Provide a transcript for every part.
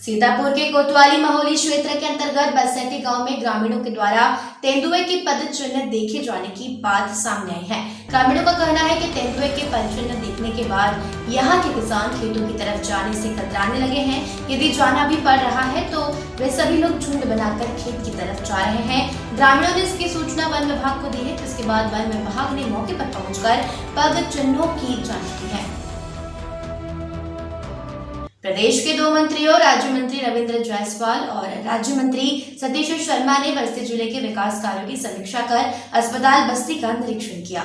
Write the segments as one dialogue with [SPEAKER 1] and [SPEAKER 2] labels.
[SPEAKER 1] सीतापुर के कोतवाली महोली क्षेत्र के अंतर्गत बसेटी गांव में ग्रामीणों के द्वारा तेंदुए के पद चिन्ह देखे जाने की बात सामने आई है। ग्रामीणों का कहना है कि तेंदुए के पद चिन्ह देखने के बाद यहां के किसान खेतों की तरफ जाने से कतराने लगे हैं। यदि जाना भी पड़ रहा है तो वे सभी लोग झुंड बनाकर खेत की तरफ जा रहे हैं। ग्रामीणों ने इसकी सूचना वन विभाग को दी है, जिसके बाद वन विभाग ने मौके पर पहुंचकर पद चिन्हों की जांच की है। प्रदेश के 2 मंत्रियों राज्य मंत्री रविंद्र जायसवाल और राज्य मंत्री सतीश शर्मा ने बस्ती जिले के विकास कार्यों की समीक्षा कर अस्पताल बस्ती का निरीक्षण किया।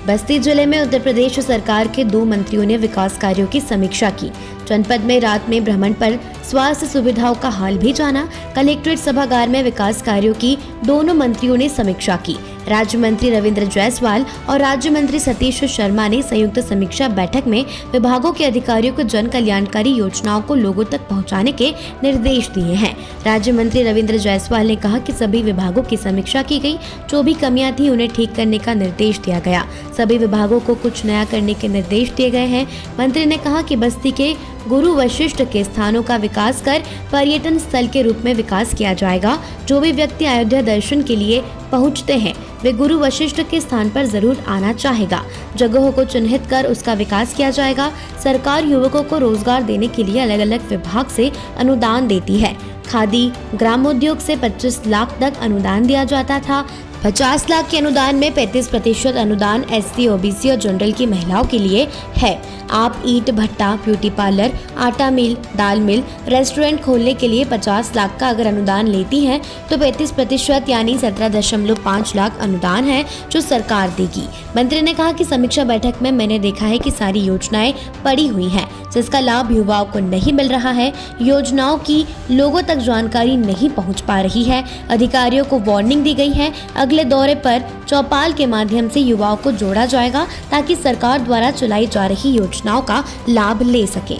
[SPEAKER 1] बस्ती जिले में उत्तर प्रदेश सरकार के 2 मंत्रियों ने विकास कार्यों की समीक्षा की। जनपद में रात में भ्रमण पर स्वास्थ्य सुविधाओं का हाल भी जाना। कलेक्ट्रेट सभागार में विकास कार्यों की दोनों मंत्रियों ने समीक्षा की। राज्य मंत्री रविंद्र जायसवाल और राज्य मंत्री सतीश शर्मा ने संयुक्त समीक्षा बैठक में विभागों के अधिकारियों को जन कल्याणकारी योजनाओं को लोगों तक पहुंचाने के निर्देश दिए हैं। राज्य मंत्री रविंद्र जायसवाल ने कहा कि सभी विभागों की समीक्षा की गई, जो भी कमियां थी उन्हें ठीक करने का निर्देश दिया गया। सभी विभागों को कुछ नया करने के निर्देश दिए गए हैं। मंत्री ने कहा कि बस्ती के गुरु वशिष्ठ के स्थानों का विकास कर पर्यटन स्थल के रूप में विकास किया जाएगा। जो भी व्यक्ति अयोध्या दर्शन के लिए पहुंचते हैं वे गुरु वशिष्ठ के स्थान पर जरूर आना चाहेगा। जगहों को चिन्हित कर उसका विकास किया जाएगा। सरकार युवकों को रोजगार देने के लिए अलग अलग विभाग से अनुदान देती है। खादी ग्रामोद्योग से 25 लाख तक अनुदान दिया जाता था। 50 लाख के अनुदान में 35% अनुदान SC, OBC और जनरल की महिलाओं के लिए है। आप ईंट भट्टा, ब्यूटी पार्लर, आटा मिल, दाल मिल, रेस्टोरेंट खोलने के लिए 50 लाख का अगर अनुदान लेती हैं तो 35% यानी 17.5 लाख अनुदान है जो सरकार देगी। मंत्री ने कहा कि समीक्षा बैठक में मैंने देखा है कि सारी योजनाएं पड़ी हुई हैं, जिसका लाभ युवाओं को नहीं मिल रहा है। योजनाओं की लोगों तक जानकारी नहीं पहुंच पा रही है। अधिकारियों को वार्निंग दी गई है। अगले दौरे पर चौपाल के माध्यम से युवाओं को जोड़ा जाएगा ताकि सरकार द्वारा चलाई जा रही योजनाओं का लाभ ले सकें।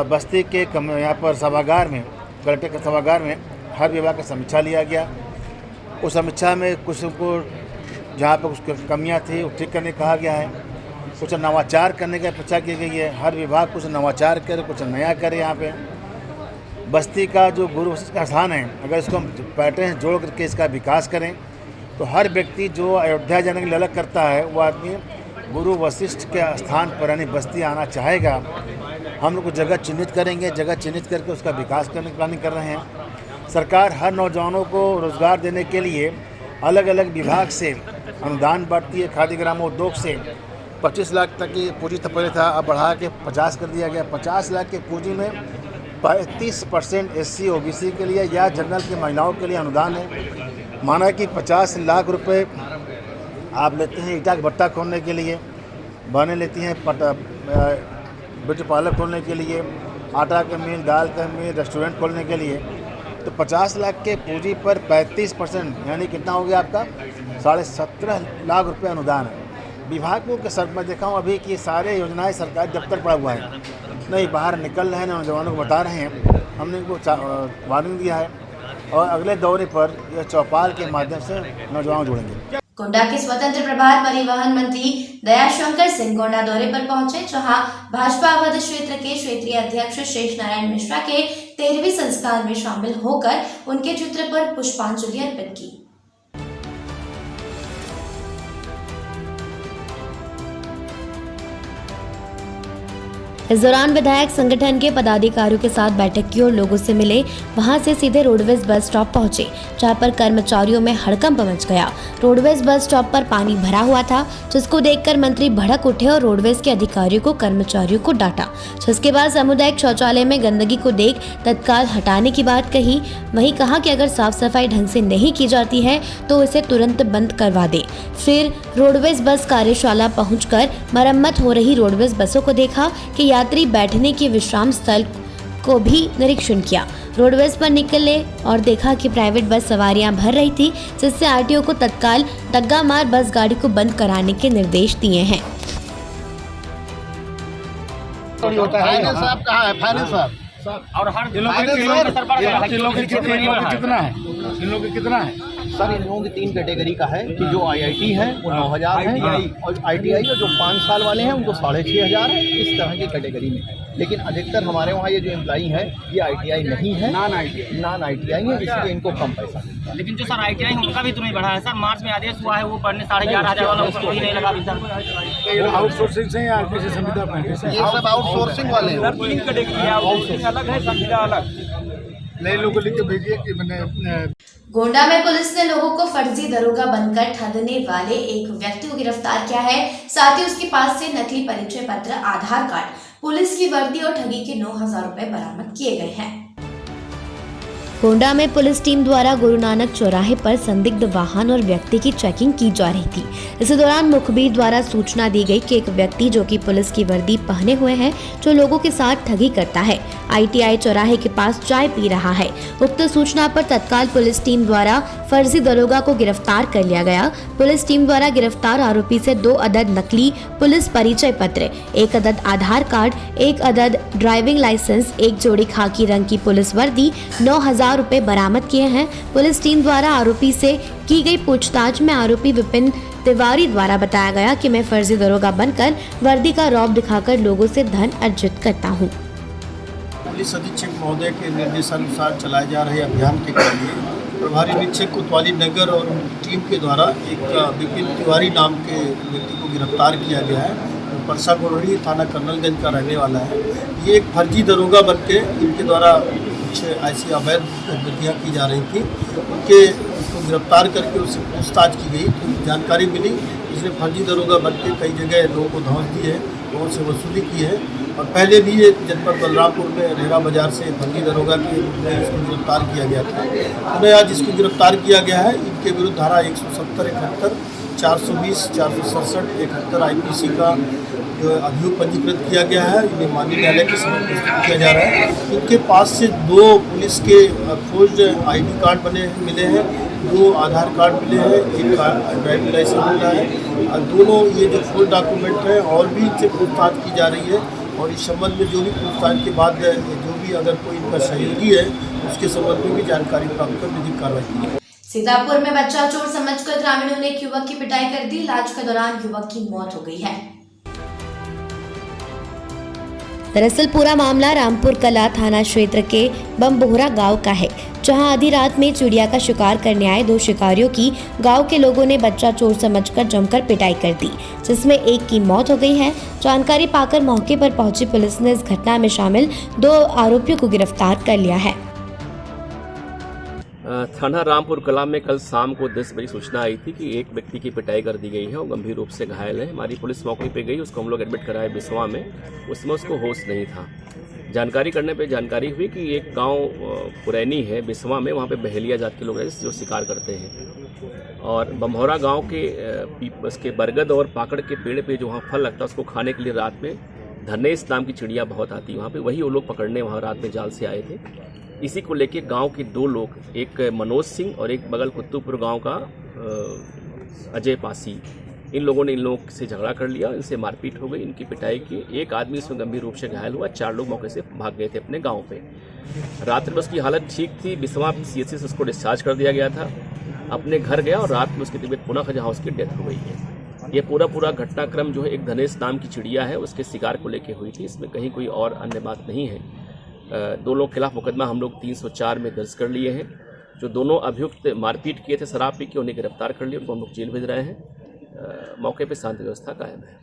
[SPEAKER 2] बस्ती के यहाँ पर सभागार में, कलेक्टर के सभागार में हर विभाग का समीक्षा लिया गया। उस समीक्षा में कुछ को जहाँ पर कुछ कमियाँ थी वो ठीक करने कहा गया है। कुछ नवाचार करने की अपेक्षा की गई है। हर विभाग कुछ नवाचार करे, कुछ नया करे। यहाँ पे बस्ती का जो गुरु वशिष्ठ का स्थान है, अगर इसको हम पैटर्न जोड़ करके इसका विकास करें तो हर व्यक्ति जो अयोध्या जाने के लिए ललक करता है वो आदमी गुरु वशिष्ठ के स्थान पर यानी बस्ती आना चाहेगा। हम लोग जगह चिन्हित करेंगे, जगह चिन्हित करके उसका विकास करने की प्लानिंग कर रहे हैं। सरकार हर नौजवानों को रोज़गार देने के लिए अलग अलग विभाग से अनुदान बांटती है। खादी ग्रामोद्योग से 25 लाख तक की पूंजी तो पहले था, अब बढ़ा के 50 कर दिया गया। 50 लाख की पूंजी में 35% SC, OBC के लिए या जनरल की महिलाओं के लिए अनुदान है। माना कि 50 लाख रुपए आप लेते हैं ईटा का भट्टा खोलने के लिए, बने लेती हैं ब्यूटी पार्लर खोलने के लिए, आटा का मिल, दाल का मिल, रेस्टोरेंट खोलने के लिए, तो 50 लाख के पूंजी पर 35% यानी कितना हो गया आपका 17.5 लाख रुपए अनुदान है। विभागों के सर मैं देखा हूँ अभी कि सारे योजनाएं सरकारी दफ्तर पड़ा हुआ है, नहीं बाहर निकल रहे हैं, नौजवानों को बता रहे हैं। हमने इनको वार्निंग दिया है और अगले दौरे पर यह चौपाल के माध्यम से नौजवान जोड़ेंगे।
[SPEAKER 1] गोंडा के स्वतंत्र प्रभार परिवहन मंत्री दयाशंकर सिंह गोंडा दौरे पर पहुंचे, जहां भाजपा अवध क्षेत्र के क्षेत्रीय अध्यक्ष शेष नारायण मिश्रा के 13वीं संस्कार में शामिल होकर उनके चित्र पर पुष्पांजलि अर्पित की। इस दौरान विधायक संगठन के पदाधिकारियों के साथ बैठक की और लोगों से मिले। वहां से सीधे रोडवेज बस स्टॉप पहुंचे, जहां पर कर्मचारियों में हड़कंप मच गया। रोडवेज बस स्टॉप पर पानी भरा हुआ था, जिसको देखकर मंत्री भड़क उठे और रोडवेज के अधिकारियों को कर्मचारियों को डांटा। जिसके बाद सामुदायिक शौचालय में गंदगी को देख तत्काल हटाने की बात कही। वहीं कहा कि अगर साफ सफाई ढंग से नहीं की जाती है तो इसे तुरंत बंद करवा दे। फिर रोडवेज बस कार्यशाला पहुंचकर मरम्मत हो रही रोडवेज बसों को देखा कि यात्री बैठने के विश्राम स्थल को भी निरीक्षण किया। रोडवेज पर निकले और देखा कि प्राइवेट बस सवारियां भर रही थी, जिससे RTO को तत्काल डग्गा मार बस गाड़ी को बंद कराने के निर्देश दिए हैं।
[SPEAKER 3] फाइनेंस साहब कहाँ है? फाइनेंस साहब
[SPEAKER 4] और हर जिलों के कितना है?
[SPEAKER 3] इन लोगों की कितना है?
[SPEAKER 4] सर इन लोगों की 3 कैटेगरी का है कि जो IIT है वो 9,000 है और ITI और जो 5 साल वाले हैं उनको 6,500 है। इस तरह की कैटेगरी में है। लेकिन अधिकतर हमारे वहाँ ये जो एम्प्लॉई है ये ITI नहीं है, नॉन ITI है, इसलिए इनको कम पैसा मिलता है।
[SPEAKER 5] लेकिन जो सर ITI है उनका भी तो नहीं बढ़ा है सर। मार्च में आदेश हुआ है वो पढ़ने 11,500 वाला उसको कोई नहीं लगा अभी तक।
[SPEAKER 3] आउटसोर्सिंग से या किसी संविदा में?
[SPEAKER 4] ये सब आउटसोर्सिंग वाले हैं।
[SPEAKER 5] 3 कैटेगरी है, आउटसोर्सिंग अलग है, संविदा अलग।
[SPEAKER 3] नए लोगों को लिख के भेजिए कि मैंने
[SPEAKER 1] गोंडा में पुलिस ने लोगों को फर्जी दरोगा बनकर ठगने वाले एक व्यक्ति को गिरफ्तार किया है। साथ ही उसके पास से नकली परिचय पत्र, आधार कार्ड, पुलिस की वर्दी और ठगी के 9,000 रुपए बरामद किए गए हैं। गोंडा में पुलिस टीम द्वारा गुरु नानक चौराहे पर संदिग्ध वाहन और व्यक्ति की चेकिंग की जा रही थी। इसी दौरान मुखबिर द्वारा सूचना दी गई कि एक व्यक्ति जो कि पुलिस की वर्दी पहने हुए है, जो लोगों के साथ ठगी करता है, ITI चौराहे के पास चाय पी रहा है। उक्त सूचना पर तत्काल पुलिस टीम द्वारा फर्जी दरोगा को गिरफ्तार कर लिया गया। पुलिस टीम द्वारा गिरफ्तार आरोपी से 2 अदद नकली पुलिस परिचय पत्र, 1 अदद आधार कार्ड, 1 अदद ड्राइविंग लाइसेंस, 1 जोड़ी खाकी रंग की पुलिस वर्दी, 9,000 रुपए बरामद किए हैं। पुलिस टीम द्वारा आरोपी से की गई पूछताछ में आरोपी विपिन तिवारी द्वारा बताया गया कि मैं फर्जी दरोगा बनकर वर्दी का रौब दिखाकर लोगों से धन अर्जित करता हूं।
[SPEAKER 6] पुलिस अधीक्षक महोदय के निर्देशानुसार चलाए जा रहे अभियान के लिए प्रभारी निरीक्षक कोतवाली नगर और टीम के द्वारा एक विपिन तिवारी नाम के व्यक्ति को गिरफ्तार किया गया है। परसा गोरड़ी थाना कर्नलगंज का रहने वाला है। ये एक फर्जी दरोगा बनके इनके द्वारा कुछ ऐसी अवैध गतिविधियाँ की जा रही थी। उसको गिरफ्तार करके उससे पूछताछ की गई तो जानकारी मिली इसने फर्जी दरोगा बनके कई जगह लोगों को धौंस दी है, लोगों से वसूली की है और पहले भी ये जनपद बलरामपुर में रेहरा बाजार से फर्जी दरोगा के रूप में इसको गिरफ्तार किया गया था। उन्हें आज इसको गिरफ्तार किया गया है। इनके विरुद्ध धारा 170, 71, 420, 467, 71 IPC का जो अभियोग पंजीकृत किया गया है। इन्हें माननीय न्यायालय के समक्ष प्रस्तुत किया जा रहा है। इनके पास से 2 पुलिस के फोर्ज ID कार्ड बने मिले हैं, 2 आधार कार्ड मिले हैं, 1 ड्राइविंग लाइसेंस मिला है। दोनों ये जो फोर्ज डॉक्यूमेंट है और भी इनसे पूछताछ की जा रही है और इस संबंध में जो भी पूछताछ के बाद जो भी अगर कोई इनका सहयोगी है उसके संबंध में भी जानकारी प्राप्त कर विधिक कार्रवाई की है।
[SPEAKER 1] सीतापुर में बच्चा चोर समझकर ग्रामीणों ने एक युवक की पिटाई कर दी। इलाज के दौरान युवक की मौत हो गई है। दरअसल पूरा मामला रामपुर कला थाना क्षेत्र के बमबोहरा गांव का है, जहां आधी रात में चिड़िया का शिकार करने आए 2 शिकारियों की गांव के लोगों ने बच्चा चोर समझकर जमकर पिटाई कर दी, जिसमें एक की मौत हो गई है। जानकारी पाकर मौके पर पहुंची पुलिस ने इस घटना में शामिल 2 आरोपियों को गिरफ्तार कर लिया है।
[SPEAKER 7] थाना रामपुर कला में कल शाम को 10 बजे सूचना आई थी कि एक व्यक्ति की पिटाई कर दी गई है और गंभीर रूप से घायल है। हमारी पुलिस मौके पे गई, उसको हम लोग एडमिट कराए बिस्वा में। उसमें उसको होश नहीं था। जानकारी करने पे जानकारी हुई कि एक गांव पुरैनी है बिस्वा में, वहाँ पे बहेलिया जात के लोग रहते जो शिकार करते हैं और बमहौरा गांव के उसके बरगद और पाकड़ के पेड़ पे जो वहाँ फल लगता है उसको खाने के लिए रात में धनेश नाम की चिड़िया बहुत आती है वहाँ पे, वही वो लोग पकड़ने वहाँ रात में जाल से आए थे। इसी को लेके गांव के 2 लोग, एक मनोज सिंह और एक बगल कुत्तूपुर गांव का अजय पासी, इन लोगों ने इन लोगों से झगड़ा कर लिया, इनसे मारपीट हो गई, इनकी पिटाई की। एक आदमी इसमें गंभीर रूप से घायल हुआ, 4 लोग मौके से भाग गए थे अपने गांव पे। रात में उसकी हालत ठीक थी, बिस्वा CHC से उसको डिस्चार्ज कर दिया गया था। अपने घर गया और रात में उसकी तबीयत पुनः जहाँ उसकी डेथ हो गई है। ये पूरा घटनाक्रम जो है एक धनेश नाम की चिड़िया है उसके शिकार को लेके हुई थी। इसमें कहीं कोई और अन्य बात नहीं है। 2 लोग के खिलाफ मुकदमा हम लोग 304 में दर्ज कर लिए हैं। जो दोनों अभियुक्त मारपीट किए थे, शराब पी के, उन्हें गिरफ्तार कर लिया, उनको हम लोग जेल भेज रहे हैं। मौके पे शांति व्यवस्था कायम है।